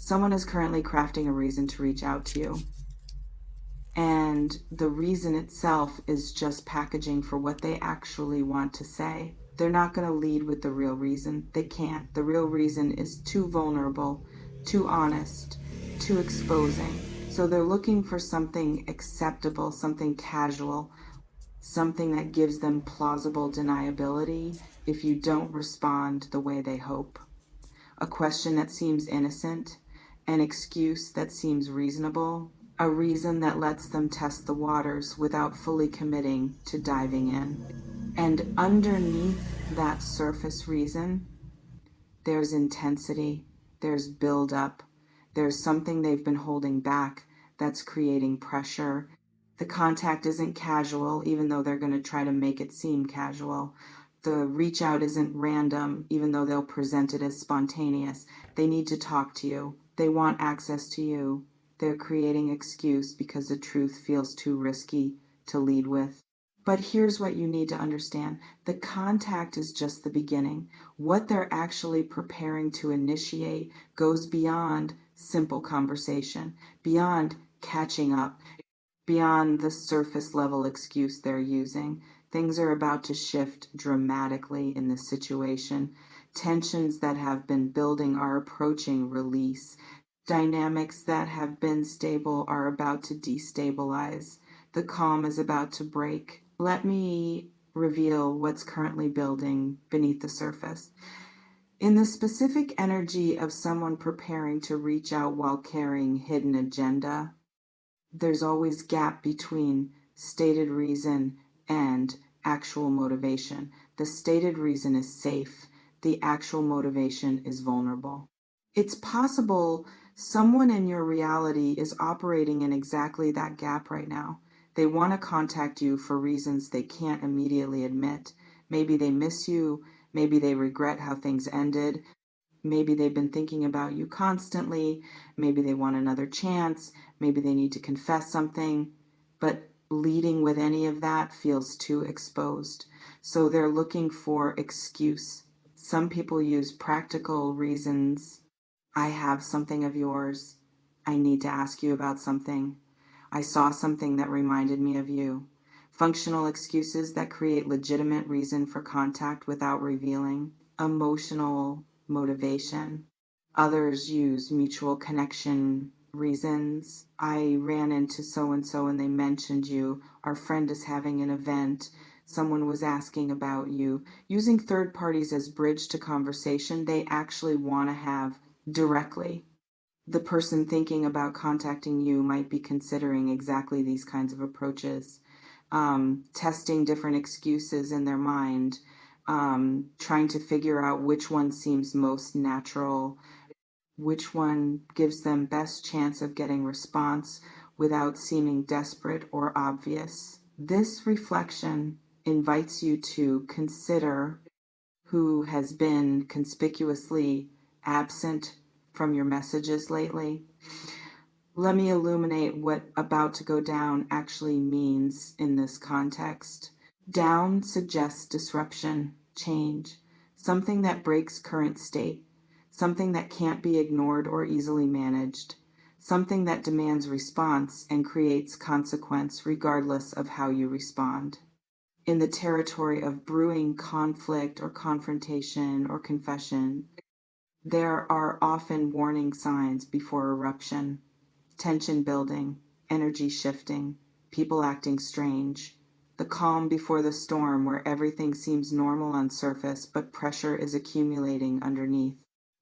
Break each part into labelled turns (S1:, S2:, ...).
S1: Someone is currently crafting a reason to reach out to you. And the reason itself is just packaging for what they actually want to say. They're not going to lead with the real reason. They can't. The real reason is too vulnerable, too honest, too exposing. So they're looking for something acceptable, something casual, something that gives them plausible deniability if you don't respond the way they hope. A question that seems innocent, an excuse that seems reasonable, a reason that lets them test the waters without fully committing to diving in. And underneath that surface reason, there's intensity, there's buildup, there's something they've been holding back that's creating pressure. The contact isn't casual, even though they're going to try to make it seem casual. The reach out isn't random, even though they'll present it as spontaneous. They need to talk to you. They want access to you. They're creating excuse because the truth feels too risky to lead with. But here's what you need to understand. The contact is just the beginning. What they're actually preparing to initiate goes beyond simple conversation, beyond catching up, beyond the surface level excuse they're using. Things are about to shift dramatically in this situation. Tensions that have been building are approaching release. Dynamics that have been stable are about to destabilize. The calm is about to break. Let me reveal what's currently building beneath the surface. In the specific energy of someone preparing to reach out while carrying hidden agenda, there's always gap between stated reason and actual motivation. The stated reason is safe. The actual motivation is vulnerable. It's possible someone in your reality is operating in exactly that gap right now. They want to contact you for reasons they can't immediately admit. Maybe they miss you. Maybe they regret how things ended. Maybe they've been thinking about you constantly. Maybe they want another chance. Maybe they need to confess something. But leading with any of that feels too exposed. So they're looking for excuse. Some people use practical reasons. I have something of yours. I need to ask you about something. I saw something that reminded me of you. Functional excuses that create legitimate reason for contact without revealing. Emotional motivation. Others use mutual connection reasons. I ran into so and so and they mentioned you. Our friend is having an event. Someone was asking about you. Using third parties as bridge to conversation they actually want to have directly. The person thinking about contacting you might be considering exactly these kinds of approaches, testing different excuses in their mind, trying to figure out which one seems most natural, which one gives them best chance of getting response without seeming desperate or obvious. This reflection invites you to consider who has been conspicuously absent from your messages lately. Let me illuminate what about to go down actually means in this context. Down suggests disruption, change, something that breaks current state, something that can't be ignored or easily managed, something that demands response and creates consequence regardless of how you respond. In the territory of brewing conflict or confrontation or confession, there are often warning signs before eruption, tension building, energy shifting, people acting strange, the calm before the storm where everything seems normal on surface but pressure is accumulating underneath.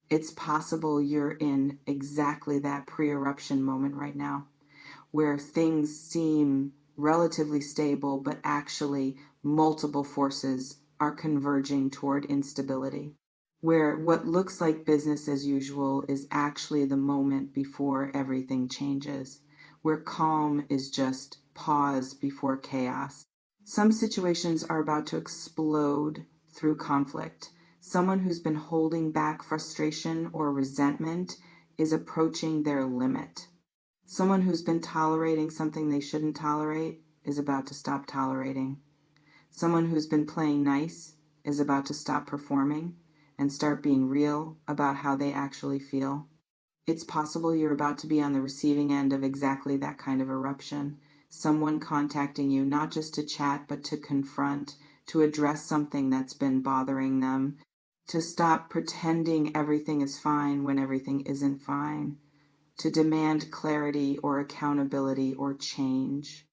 S1: It's possible you're in exactly that pre-eruption moment right now, where things seem relatively stable but actually multiple forces are converging toward instability, where what looks like business as usual is actually the moment before everything changes, where calm is just pause before chaos. Some situations are about to explode through conflict. Someone who's been holding back frustration or resentment is approaching their limit. Someone who's been tolerating something they shouldn't tolerate is about to stop tolerating. Someone who's been playing nice is about to stop performing and start being real about how they actually feel. It's possible you're about to be on the receiving end of exactly that kind of eruption. Someone contacting you, not just to chat, but to confront, to address something that's been bothering them, to stop pretending everything is fine when everything isn't fine, to demand clarity or accountability or change.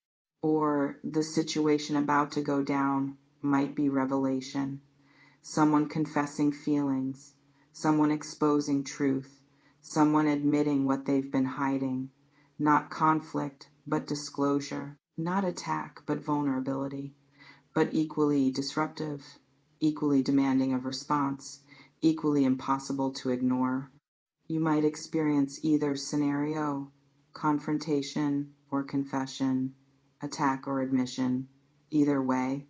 S1: Or the situation about to go down might be revelation, someone confessing feelings, someone exposing truth, someone admitting what they've been hiding. Not conflict, but disclosure. Not attack, but vulnerability. But equally disruptive, equally demanding of response, equally impossible to ignore. You might experience either scenario: confrontation or confession, attack or admission. Either way,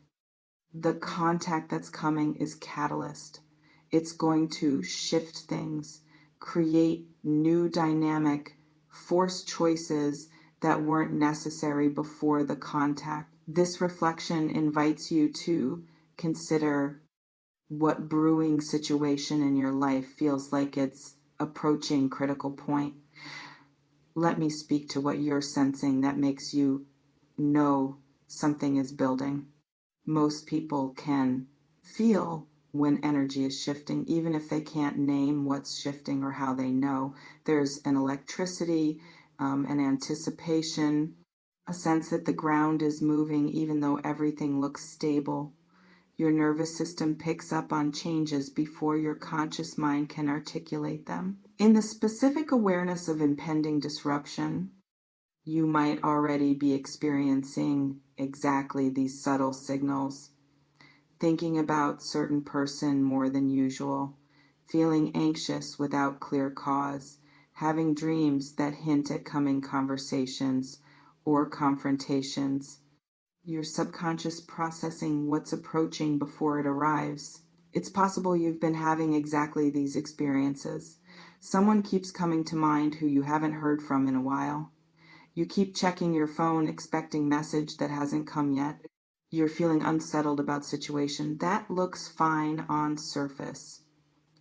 S1: the contact that's coming is catalyst. It's going to shift things, create new dynamic, force choices that weren't necessary before the contact. This reflection invites you to consider what brewing situation in your life feels like it's approaching critical point. Let me speak to what you're sensing that makes you know something is building. Most people can feel when energy is shifting, even if they can't name what's shifting or how they know. There's an electricity, an anticipation, a sense that the ground is moving even though everything looks stable. Your nervous system picks up on changes before your conscious mind can articulate them. In the specific awareness of impending disruption, you might already be experiencing exactly these subtle signals. Thinking about certain person more than usual, feeling anxious without clear cause, having dreams that hint at coming conversations or confrontations. Your subconscious processing what's approaching before it arrives. It's possible you've been having exactly these experiences. Someone keeps coming to mind who you haven't heard from in a while. You keep checking your phone, expecting message that hasn't come yet. You're feeling unsettled about situation. That looks fine on surface.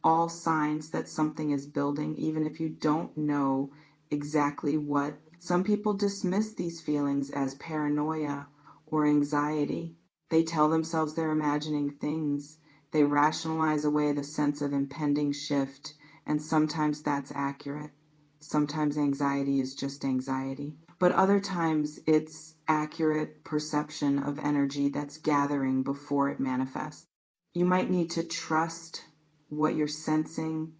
S1: All signs that something is building, even if you don't know exactly what. Some people dismiss these feelings as paranoia or anxiety. They tell themselves they're imagining things. They rationalize away the sense of impending shift, and sometimes that's accurate. Sometimes anxiety is just anxiety. But other times it's accurate perception of energy that's gathering before it manifests. You might need to trust what you're sensing,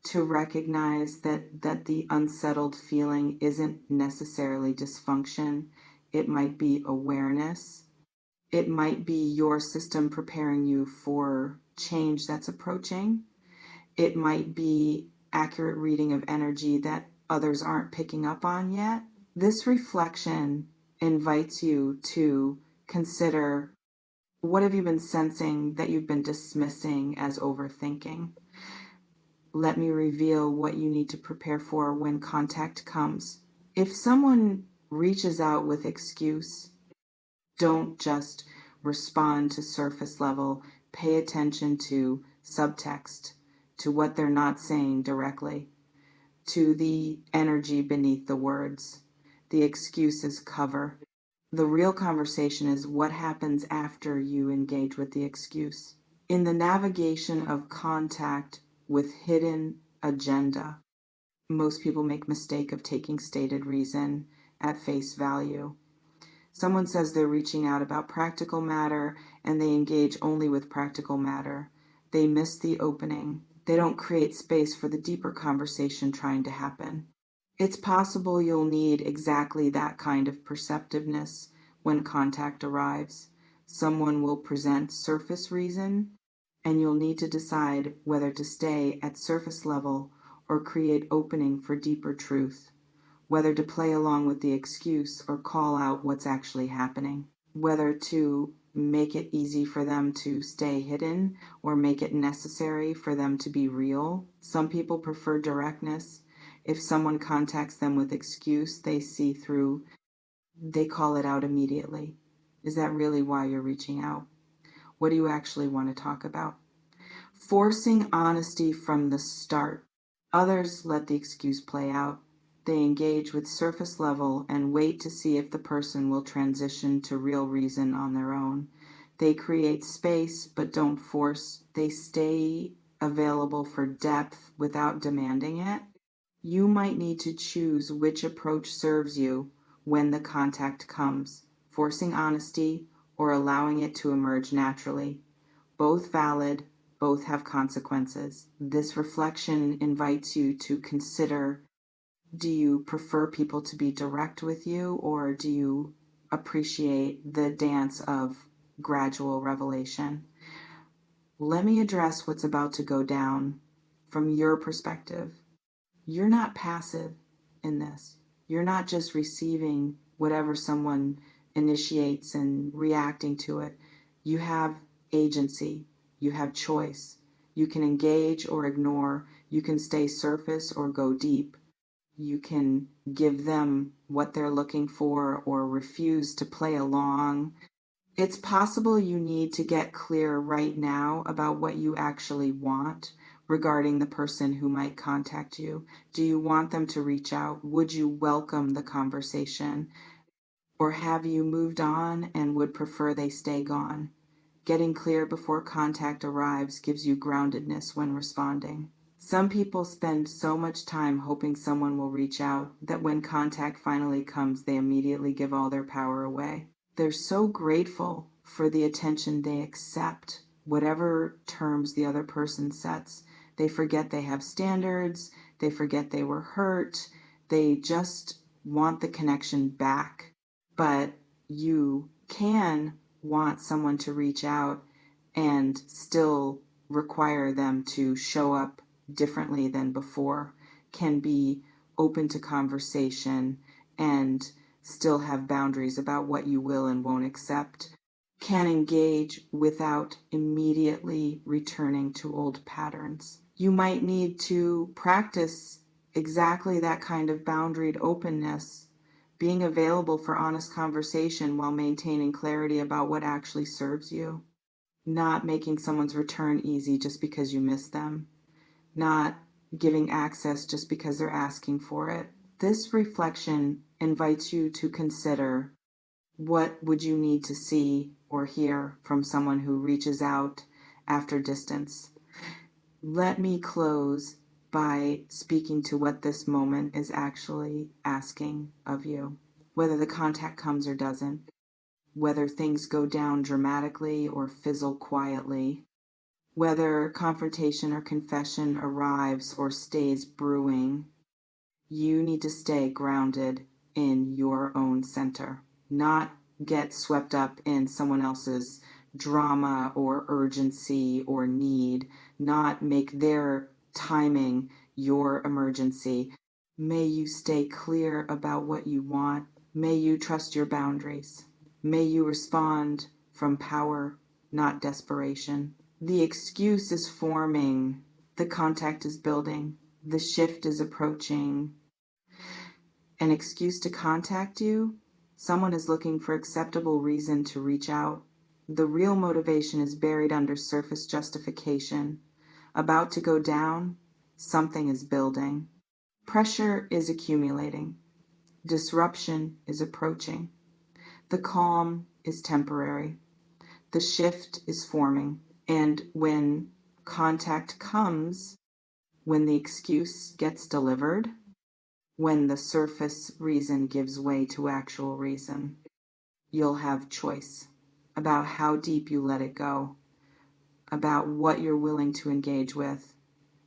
S1: to recognize that the unsettled feeling isn't necessarily dysfunction. It might be awareness. It might be your system preparing you for change that's approaching. It might be accurate reading of energy that others aren't picking up on yet. This reflection invites you to consider, what have you been sensing that you've been dismissing as overthinking? Let me reveal what you need to prepare for when contact comes. If someone reaches out with excuse, don't just respond to surface level. Pay attention to subtext, to what they're not saying directly, to the energy beneath the words. The excuses cover. The real conversation is what happens after you engage with the excuse. In the navigation of contact with hidden agenda, most people make mistake of taking stated reason at face value. Someone says they're reaching out about practical matter and they engage only with practical matter. They miss the opening. They don't create space for the deeper conversation trying to happen. It's possible you'll need exactly that kind of perceptiveness when contact arrives. Someone will present surface reason, and you'll need to decide whether to stay at surface level or create opening for deeper truth, whether to play along with the excuse or call out what's actually happening, whether to make it easy for them to stay hidden or make it necessary for them to be real. Some people prefer directness. If someone contacts them with excuse, they see through, they call it out immediately. Is that really why you're reaching out? What do you actually want to talk about? Forcing honesty from the start. Others let the excuse play out. They engage with surface level and wait to see if the person will transition to real reason on their own. They create space but don't force. They stay available for depth without demanding it. You might need to choose which approach serves you when the contact comes, forcing honesty or allowing it to emerge naturally. Both valid, both have consequences. This reflection invites you to consider, do you prefer people to be direct with you, or do you appreciate the dance of gradual revelation? Let me address what's about to go down from your perspective. You're not passive in this. You're not just receiving whatever someone initiates and reacting to it. You have agency. You have choice. You can engage or ignore. You can stay surface or go deep. You can give them what they're looking for or refuse to play along. It's possible you need to get clear right now about what you actually want regarding the person who might contact you. Do you want them to reach out? Would you welcome the conversation? Or have you moved on and would prefer they stay gone? Getting clear before contact arrives gives you groundedness when responding. Some people spend so much time hoping someone will reach out that when contact finally comes, they immediately give all their power away. They're so grateful for the attention they accept, whatever terms the other person sets. They forget they have standards, they forget they were hurt, they just want the connection back. But you can want someone to reach out and still require them to show up differently than before, can be open to conversation and still have boundaries about what you will and won't accept, can engage without immediately returning to old patterns. You might need to practice exactly that kind of boundaried openness, being available for honest conversation while maintaining clarity about what actually serves you, not making someone's return easy just because you miss them, not giving access just because they're asking for it. This reflection invites you to consider, what would you need to see or hear from someone who reaches out after distance? Let me close by speaking to what this moment is actually asking of you. Whether the contact comes or doesn't, whether things go down dramatically or fizzle quietly, whether confrontation or confession arrives or stays brewing, you need to stay grounded in your own center, not get swept up in someone else's drama or urgency or need, not make their timing your emergency. May you stay clear about what you want. May you trust your boundaries. May you respond from power, not desperation. The excuse is forming, the contact is building, the shift is approaching. An excuse to contact you? Someone is looking for acceptable reason to reach out. The real motivation is buried under surface justification. About to go down, something is building. Pressure is accumulating. Disruption is approaching. The calm is temporary. The shift is forming. And when contact comes, when the excuse gets delivered, when the surface reason gives way to actual reason, you'll have choice about how deep you let it go, about what you're willing to engage with,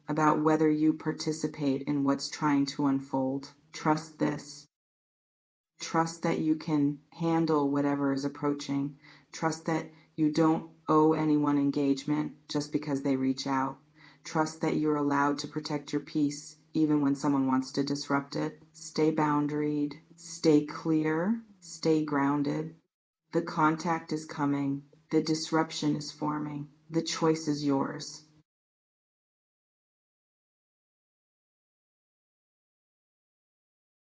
S1: about whether you participate in what's trying to unfold. Trust this. Trust that you can handle whatever is approaching. Trust that you don't owe anyone engagement just because they reach out. Trust that you're allowed to protect your peace even when someone wants to disrupt it. Stay boundaried, stay clear, stay grounded. The contact is coming. The disruption is forming. The choice is yours.